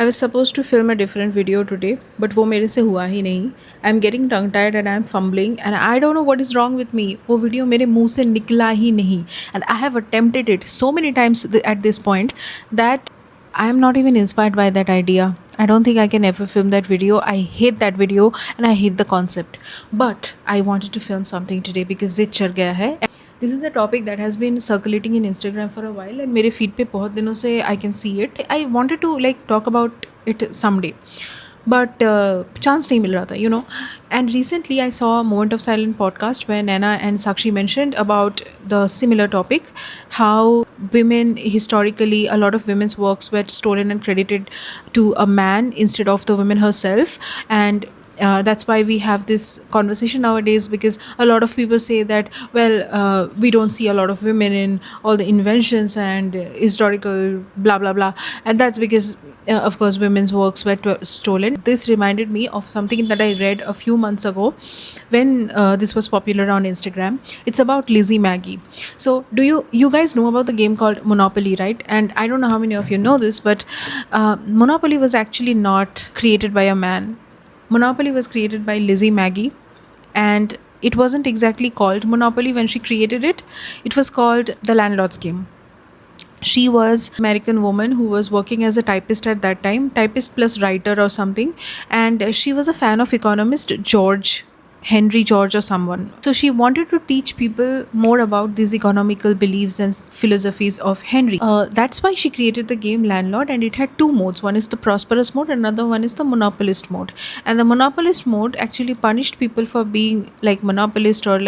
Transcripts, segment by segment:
I was supposed to film a different video today, but वो मेरे से हुआ ही नहीं. I'm getting tongue tied and I'm fumbling and I don't know what is wrong with me. वो video मेरे मुंह से निकला ही नहीं. And I have attempted it so many times at this point that I am not even inspired by that idea. I don't think I can ever film that video. I hate that video and I hate the concept. But I wanted to film something today because zid चढ़ गया है. This is a topic that has been circulating in Instagram for a while and मेरे feed पे बहुत दिनों से I can see it. I wanted to talk about it someday. But chance नहीं मिल रहा था. And recently I saw a Moment of Silence podcast where Naina and Sakshi mentioned about the similar topic, how women historically, a lot of women's works were stolen and credited to a man instead of the woman herself. And that's why we have this conversation nowadays, because a lot of people say that, we don't see a lot of women in all the inventions and historical blah blah blah, and that's because of course women's works were stolen. This reminded me of something that I read a few months ago when this was popular on Instagram. It's about Lizzie Maggie. So do you guys know about the game called Monopoly, right? And I don't know how many of you know this, but Monopoly was actually not created by a man. Monopoly was created by Lizzie Maggie, and it wasn't exactly called Monopoly when she created it. It was called the Landlord's Game. She was an American woman who was working as a typist at that time, typist plus writer or something, and she was a fan of economist Henry George or someone. So she wanted to teach people more about these economical beliefs and philosophies of Henry. That's why she created the game Landlord, and it had two modes. One is the prosperous mode, another one is the monopolist mode. And the monopolist mode actually punished people for being like monopolist or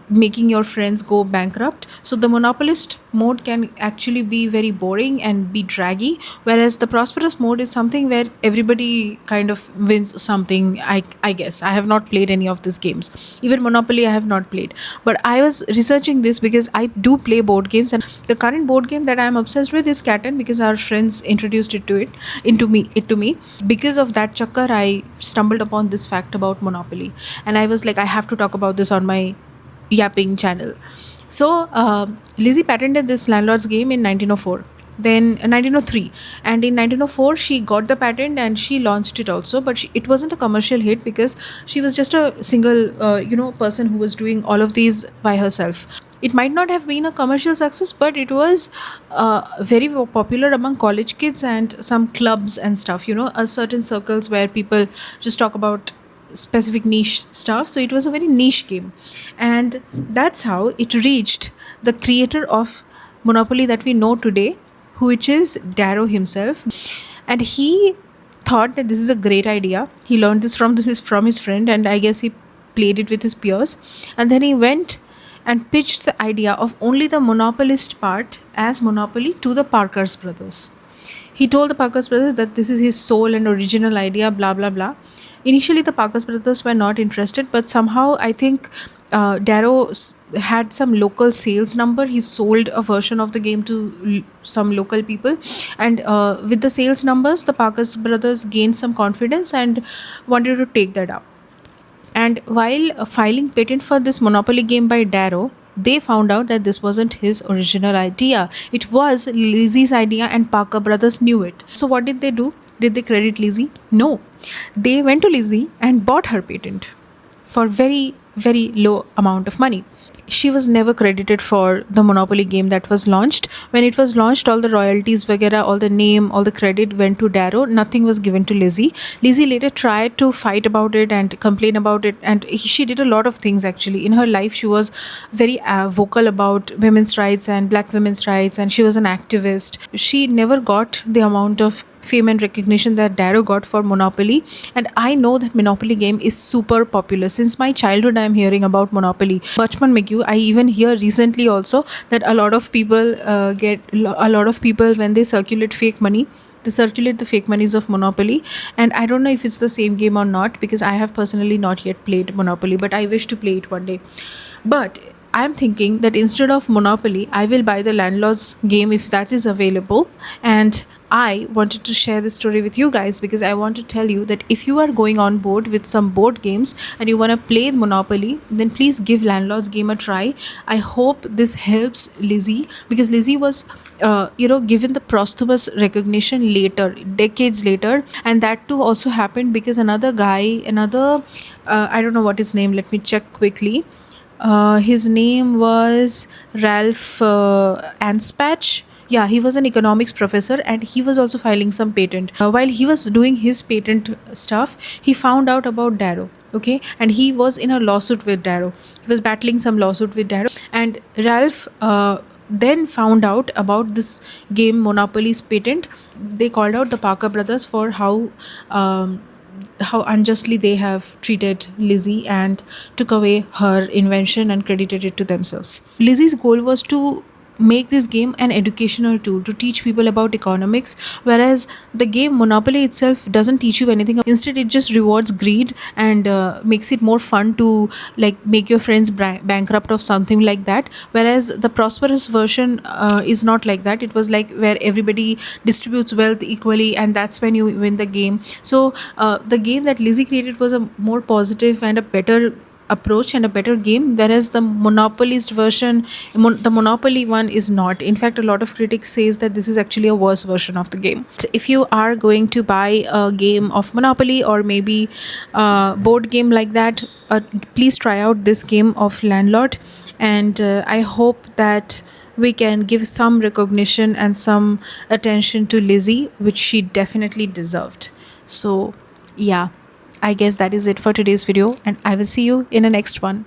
making your friends go bankrupt. So the monopolist mode can actually be very boring and be draggy, whereas the prosperous mode is something where everybody kind of wins something. I guess I have not played any of these games. Even Monopoly I have not played, but I was researching this because I do play board games, and the current board game that I am obsessed with is Cat, because our friends introduced it to me. Because of that chakkar, I stumbled upon this fact about Monopoly, and I was like, I have to talk about this on my yapping channel. So Lizzie patented this Landlord's Game in 1904, then 1903, and in 1904 she got the patent and she launched it also, but it wasn't a commercial hit because she was just a single person who was doing all of these by herself. It might not have been a commercial success, but it was very popular among college kids and some clubs and stuff, certain circles where people just talk about specific niche stuff. So it was a very niche game, and that's how it reached the creator of Monopoly that we know today, which is Darrow himself. And he thought that this is a great idea. He learned this from his friend, and I guess he played it with his peers, and then he went and pitched the idea of only the monopolist part as Monopoly to the Parker's brothers. He told the Parker's brothers that this is his sole and original idea, blah blah blah. Initially, the Parker's brothers were not interested, but somehow I think Darrow had some local sales number. He sold a version of the game to some local people, and with the sales numbers, the Parker's brothers gained some confidence and wanted to take that up. And while filing patent for this Monopoly game by Darrow, they found out that this wasn't his original idea. It was Lizzie's idea, and Parker brothers knew it. So what did they do? Did they credit Lizzie? No. They went to Lizzie and bought her patent for very, very low amount of money. She was never credited for the Monopoly game that was launched. When it was launched, all the royalties, all the name, all the credit went to Darrow. Nothing was given to Lizzie. Lizzie later tried to fight about it and complain about it, and she did a lot of things actually. In her life, she was very vocal about women's rights and black women's rights, and she was an activist. She never got the amount of fame and recognition that Darrow got for Monopoly, and I know that Monopoly game is super popular. Since my childhood, I am hearing about Monopoly. Bachpan mein kyun? I even hear recently also that a lot of people when they circulate fake money, they circulate the fake monies of Monopoly. And I don't know if it's the same game or not, because I have personally not yet played Monopoly, but I wish to play it one day. But I'm thinking that instead of Monopoly, I will buy the Landlord's game if that is available. And I wanted to share this story with you guys because I want to tell you that if you are going on board with some board games and you want to play Monopoly, then please give Landlord's game a try. I hope this helps Lizzie, because Lizzie was given the posthumous recognition later, decades later. And that too also happened because I don't know what his name, let me check quickly. His name was Ralph Anspach. Yeah, he was an economics professor and he was also filing some patent. While he was doing his patent stuff, he found out about Darrow. Okay, and he was in a lawsuit with Darrow. He was battling some lawsuit with Darrow, and Ralph then found out about this game Monopoly's patent. They called out the Parker brothers for how unjustly they have treated Lizzie and took away her invention and credited it to themselves. Lizzie's goal was to make this game an educational tool to teach people about economics, whereas the game Monopoly itself doesn't teach you anything. Instead, it just rewards greed and makes it more fun to like make your friends bankrupt of something like that. Whereas the prosperous version is not like that. It was like where everybody distributes wealth equally, and that's when you win the game. So the game that Lizzie created was a more positive and a better approach and a better game, whereas the monopolist version, the Monopoly one, is not. In fact, a lot of critics says that this is actually a worse version of the game. So if you are going to buy a game of Monopoly or maybe a board game like that, please try out this game of Landlord. And I hope that we can give some recognition and some attention to Lizzie, which she definitely deserved. So yeah, I guess that is it for today's video, and I will see you in the next one.